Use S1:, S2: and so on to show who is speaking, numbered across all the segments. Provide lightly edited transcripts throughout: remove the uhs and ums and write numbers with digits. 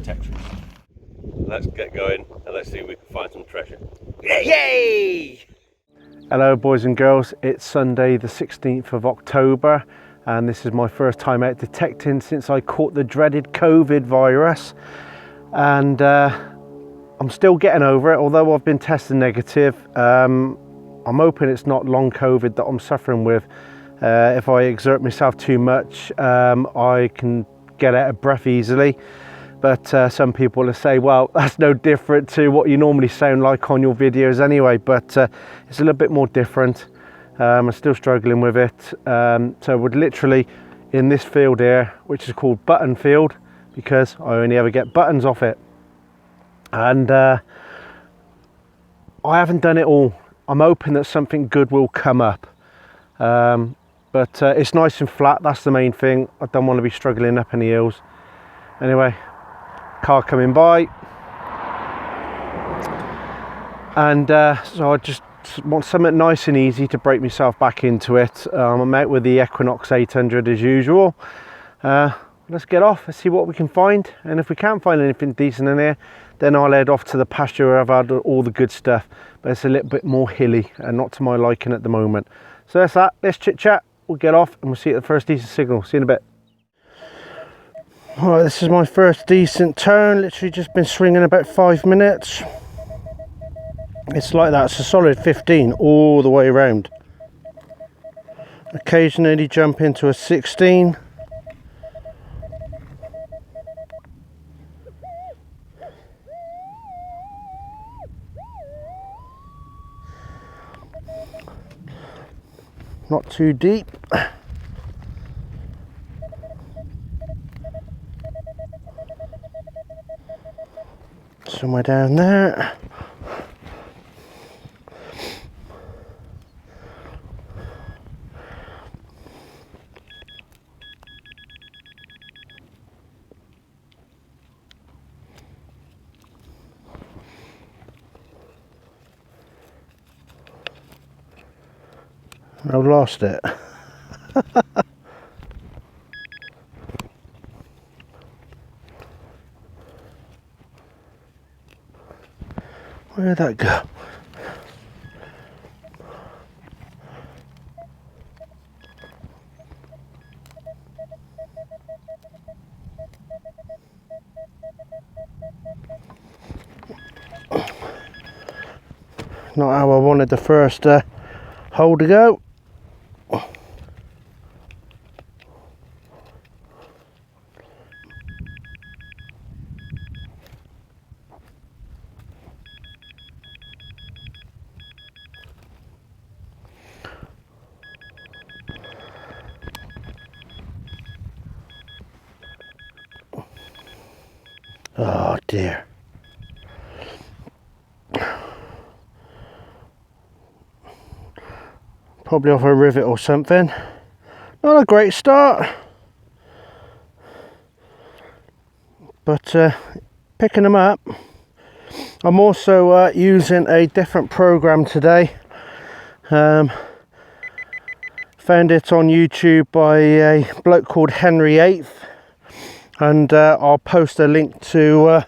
S1: protectorates. Let's get going and let's see if we can find some treasure.
S2: Yay!
S3: Hello boys and girls, it's Sunday the 16th of October and this is my first time out detecting since I caught the dreaded COVID virus, and I'm still getting over it, although I've been tested negative. I'm hoping it's not long COVID that I'm suffering with. If I exert myself too much, I can get out of breath easily. But some people will say, well, that's no different to what you normally sound like on your videos anyway, but it's a little bit more different. I'm still struggling with it. So we're literally in this field here, which is called Button Field, because I only ever get buttons off it. And I haven't done it all. I'm hoping that something good will come up. But it's nice and flat, that's the main thing. I don't want to be struggling up any hills. Anyway, car coming by, and so I just want something nice and easy to break myself back into it. I'm out with the Equinox 800 as usual. Let's get off, let's see what we can find, and if we can't find anything decent in here, then I'll head off to the pasture where I've had all the good stuff, but it's a little bit more hilly and not to my liking at the moment. So that's that, let's chit chat, we'll get off and we'll see you at the first decent signal. See you in a bit. Alright, this is my first decent turn, literally just been swinging about 5 minutes. It's like that, it's a solid 15 all the way around. Occasionally jump into a 16. Not too deep. Somewhere down there. I've lost it. Where did that go? Not how I wanted the first hole to go. Oh dear. Probably off a rivet or something. Not a great start, but picking them up. I'm also using a different program today. Found it on YouTube by a bloke called Henry VIII, and I'll post a link to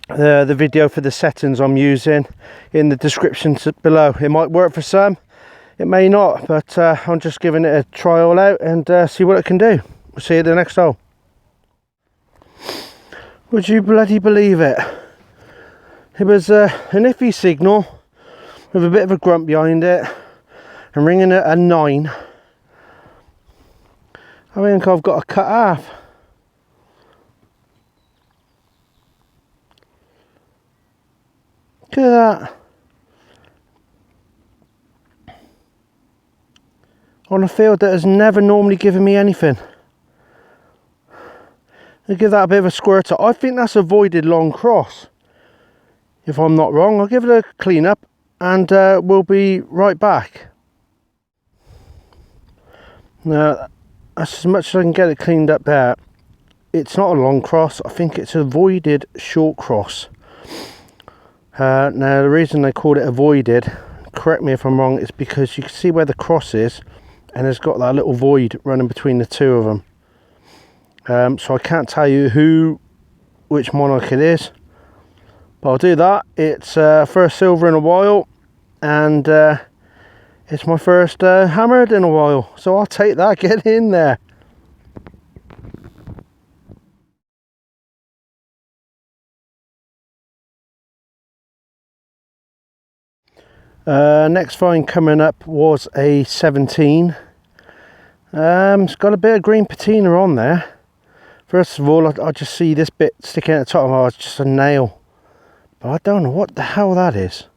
S3: the video for the settings I'm using in the description below. It might work for some, it may not, but I'm just giving it a trial out and see what it can do. We'll see you at the next hole. Would you bloody believe it? It was an iffy signal with a bit of a grunt behind it and ringing at a 9. I think I've got a cut half. Look at that. On a field that has never normally given me anything. I'll give that a bit of a squirter. I think that's a voided long cross, if I'm not wrong. I'll give it a clean up and we'll be right back. Now, that's as much as I can get it cleaned up there. It's not a long cross, I think it's a voided short cross. Now the reason they called it a voided, correct me if I'm wrong, is because you can see where the cross is and it's got that little void running between the two of them. So I can't tell you who which monarch it is, but I'll do that. It's first silver in a while, and it's my first hammered in a while, so I'll take that. Get in there. Next find coming up was a 17. It's got a bit of green patina on there. First of all, I just see this bit sticking at the top. Oh, it's just a nail, but I don't know what the hell that is.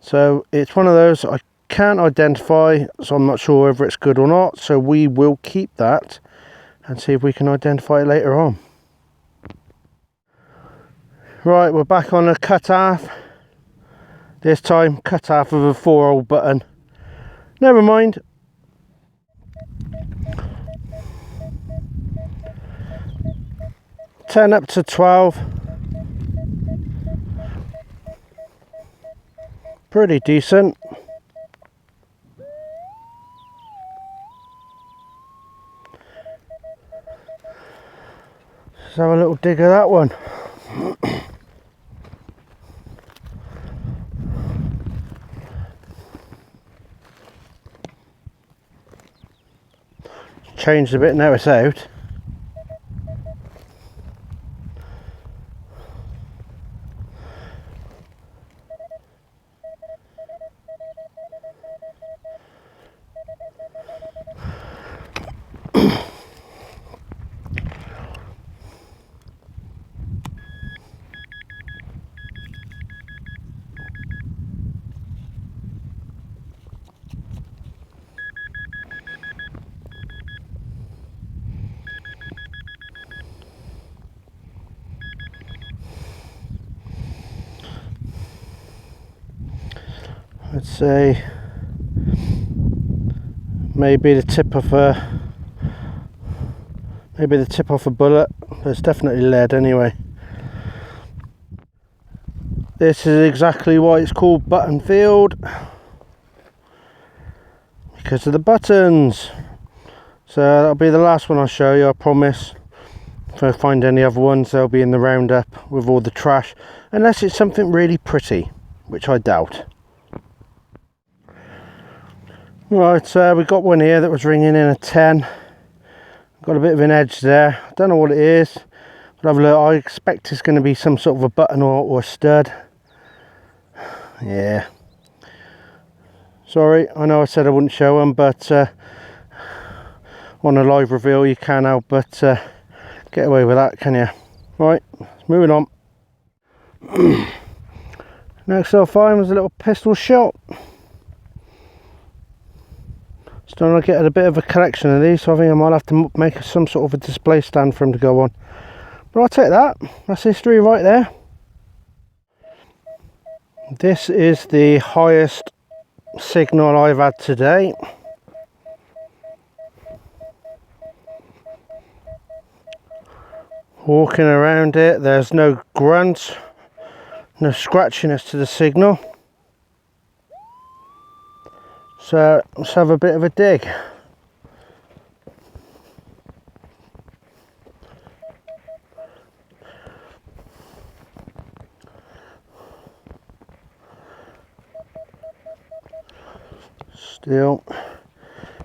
S3: So it's one of those I can't identify, so I'm not sure whether it's good or not, so we will keep that and see if we can identify it later on. Right, we're back on a cut half. This time cut half of a 4-hole button. Never mind. Ten up to 12. Pretty decent. Let's have a little dig of that one. Changed a bit, now it's out. I'd say maybe the tip of a bullet, but it's definitely lead anyway. This is exactly why it's called Button Field, because of the buttons. So that'll be the last one I'll show you, I promise. If I find any other ones, they'll be in the roundup with all the trash, unless it's something really pretty, which I doubt. Right, we got one here that was ringing in a 10. Got a bit of an edge there. I don't know what it is, but have a look. I expect it's going to be some sort of a button or a stud. Yeah. Sorry, I know I said I wouldn't show them, but on a live reveal you can't help but get away with that, can you? Right, moving on. Next I'll find was a little pistol shot. Still want to get a bit of a collection of these, so I think I might have to make some sort of a display stand for them to go on. But I'll take that. That's history right there. This is the highest signal I've had today. Walking around it, there's no grunt, no scratchiness to the signal. So let's have a bit of a dig. Still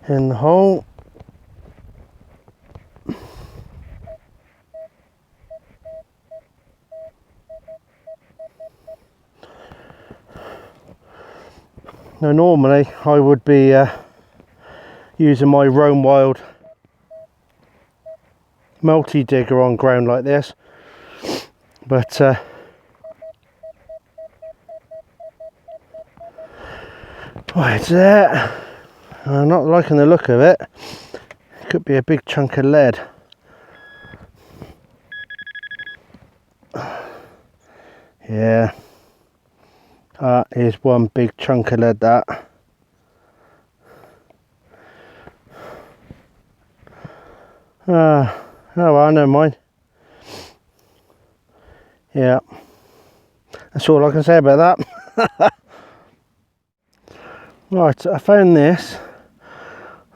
S3: in the hole. Now normally I would be using my Roam Wild multi-digger on ground like this, but right there, I'm not liking the look of it. It could be a big chunk of lead. Yeah, that is one big chunk of lead, that. Oh well, never mind. Yeah, that's all I can say about that. Right, I found this.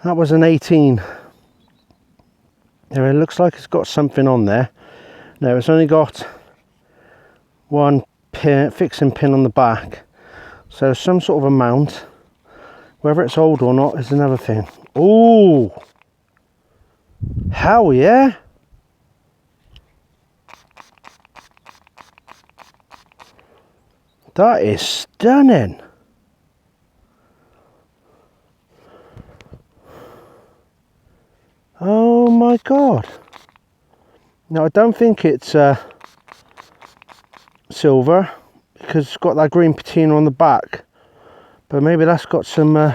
S3: That was an 18. Now it looks like it's got something on there. No, it's only got one pin, fixing pin on the back, so some sort of a mount. Whether it's old or not is another thing. Oh, hell yeah! That is stunning. Oh my god. Now I don't think it's silver because it's got that green patina on the back, but maybe that's got some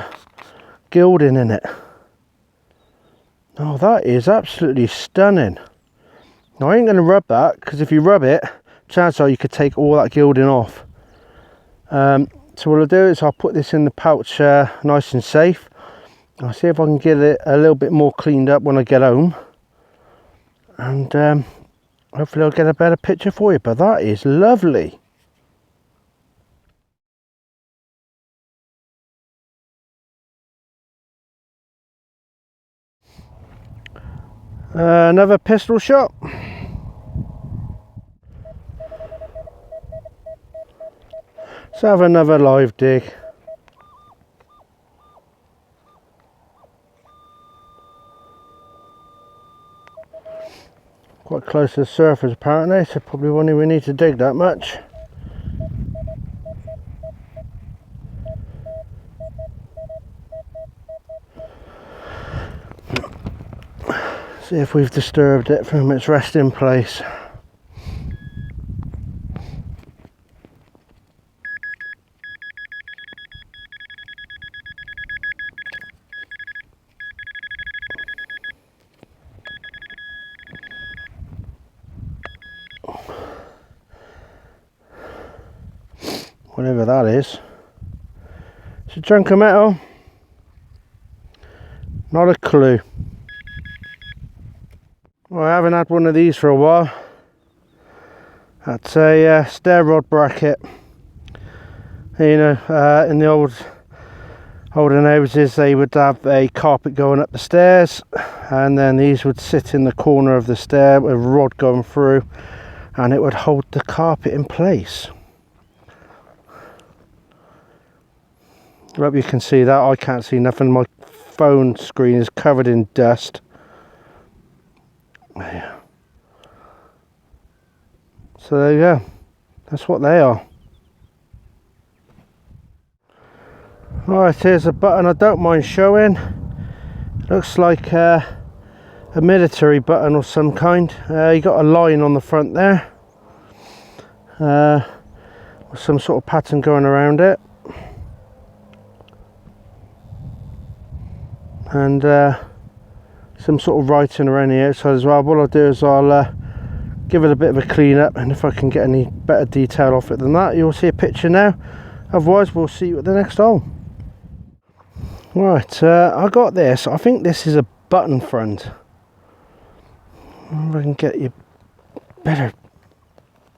S3: gilding in it. Oh, that is absolutely stunning. Now I ain't going to rub that, because if you rub it, chances are you could take all that gilding off. So what I'll do is I'll put this in the pouch nice and safe. I'll see if I can get it a little bit more cleaned up when I get home, and hopefully I'll get a better picture for you. But that is lovely. Another pistol shot. Let's have another live dig. Quite close to the surface apparently, so probably won't even need to dig that much. See if we've disturbed it from its resting place. Whatever that is. It's a chunk of metal. Not a clue. Well, I haven't had one of these for a while. That's a stair rod bracket. You know, in the olden houses they would have a carpet going up the stairs, and then these would sit in the corner of the stair with a rod going through, and it would hold the carpet in place. I hope you can see that. I can't see nothing. My phone screen is covered in dust. Yeah. So there you go. That's what they are. Alright, here's a button I don't mind showing. Looks like a military button of some kind. You got a line on the front there, with some sort of pattern going around it, and some sort of writing around the outside as well. What I'll do is I'll give it a bit of a clean up, and if I can get any better detail off it than that, you'll see a picture now. Otherwise we'll see you at the next hole. Right, I got this. I think this is a button front. If I can get you better.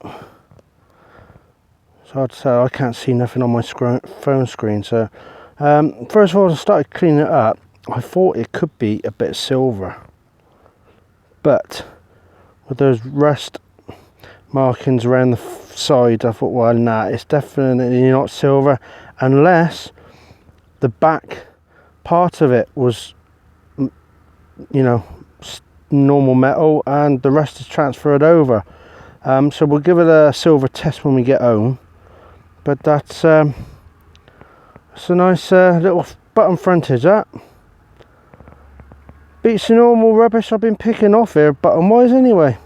S3: It's hard to say. I can't see nothing on my phone screen. So first of all, I started cleaning it up. I thought it could be a bit silver, but with those rust markings around the side, I thought, well, nah, it's definitely not silver, unless the back part of it was, you know, normal metal and the rest is transferred over. So we'll give it a silver test when we get home. But that's it's a nice little button frontage. That beats the normal rubbish I've been picking off here button wise anyway.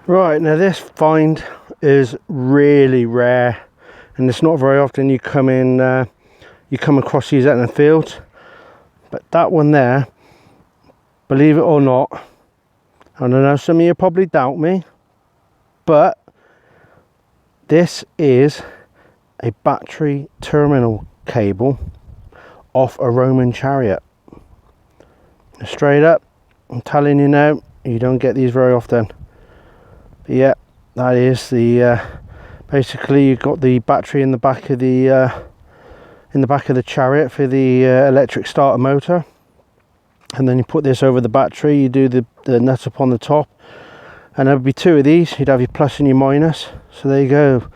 S3: Right, now this find is really rare, and it's not very often you come in you come across these out in the field. But that one there, believe it or not, I know some of you probably doubt me, but this is a battery terminal cable off a Roman chariot. Straight up, I'm telling you now, you don't get these very often. But yeah, that is the basically you've got the battery in the back of the chariot for the electric starter motor. and then you put this over the battery. You do the nut up on the top, and there would be two of these. You'd have your plus and your minus. So there you go.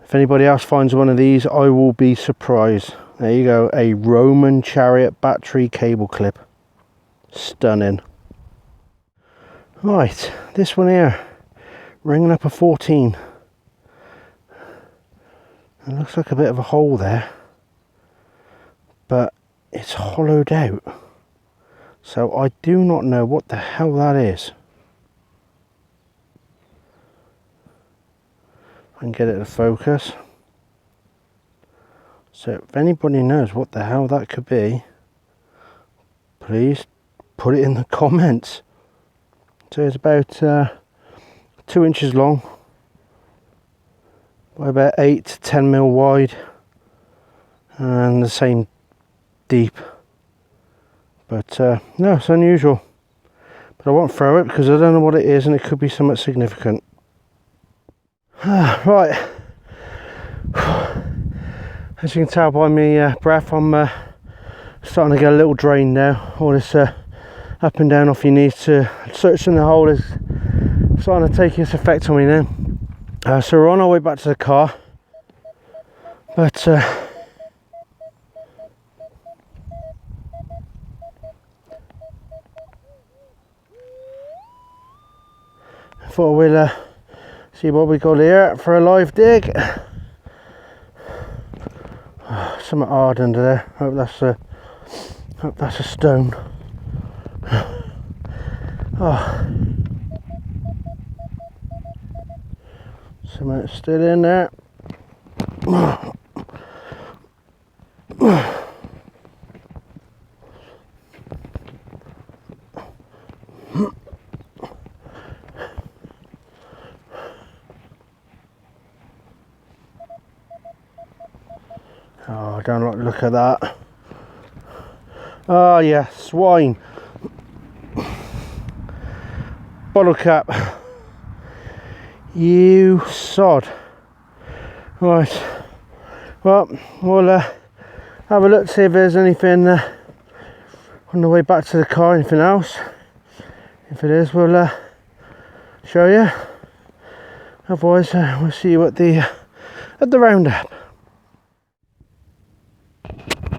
S3: If anybody else finds one of these, I will be surprised. There you go, a Roman Chariot battery cable clip. Stunning. Right, this one here, ringing up a 14. It looks like a bit of a hole there, but it's hollowed out. So I do not know what the hell that is. I can get it to focus. So if anybody knows what the hell that could be, please put it in the comments. So it's about 2 inches long by about 8 to 10 mil wide, and the same deep. But no, it's unusual. But I won't throw it because I don't know what it is, and it could be something significant. Right. As you can tell by my breath, I'm starting to get a little drained now. All this up and down off your knees to searching the hole is starting to take its effect on me now. So we're on our way back to the car, but I thought we'll see what we got here for a live dig. Something hard under there. Hope that's a stone. Oh, something still in there. Oh, I don't like the look of that. Oh yeah, swine. Bottle cap. You sod. Right. Well, we'll have a look, see if there's anything on the way back to the car, anything else. If it is, we'll show you. Otherwise, we'll see you at the roundup.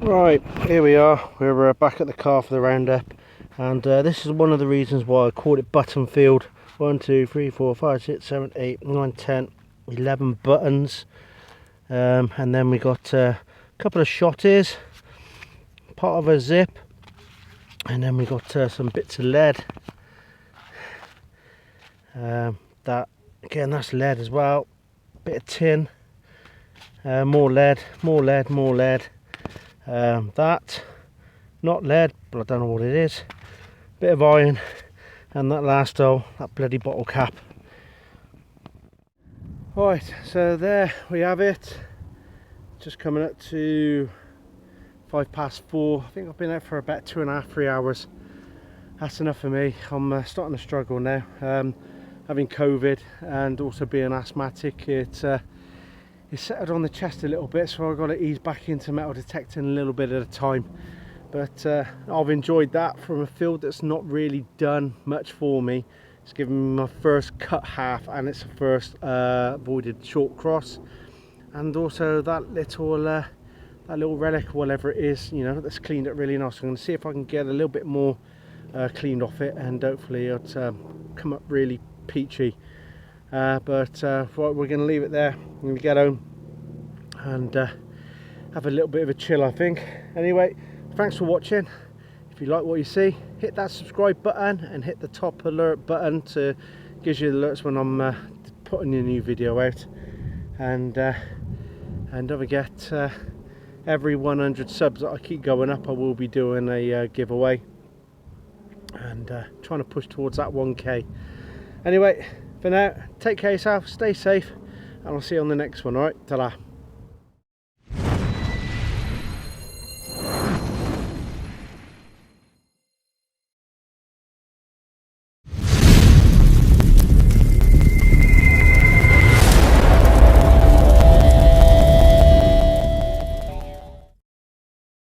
S3: Right, here we are. We're back at the car for the roundup, and this is one of the reasons why I called it Buttonfield. 1, 2, 3, 4, 5, 6, 7, 8, 9, 10, 11 buttons, and then we got a couple of shotties, part of a zip, and then we got some bits of lead. That again, that's lead as well. Bit of tin, more lead, more lead, more lead. That, not lead, but I don't know what it is. Bit of iron, and that last hole, that bloody bottle cap. Right, so there we have it. Just coming up to 4:05. I think I've been out for about 2.5 to 3 hours. That's enough for me. I'm starting to struggle now. Having COVID and also being asthmatic, it's settled on the chest a little bit, so I've got to ease back into metal detecting a little bit at a time. But I've enjoyed that from a field that's not really done much for me. It's given me my first cut half, and it's the first voided short cross, and also that little relic, whatever it is, you know, that's cleaned it really nice. I'm going to see if I can get a little bit more cleaned off it, and hopefully it'll come up really peachy. But right, we're going to leave it there. I'm going to get home and have a little bit of a chill, I think. Anyway, thanks for watching. If you like what you see, hit that subscribe button and hit the top alert button to gives you alerts when I'm putting a new video out. And don't forget, every 100 subs that I keep going up, I will be doing a giveaway, and trying to push towards that 1k. Anyway, for now, take care of yourself, stay safe, and I'll see you on the next one. Alright, ta-da.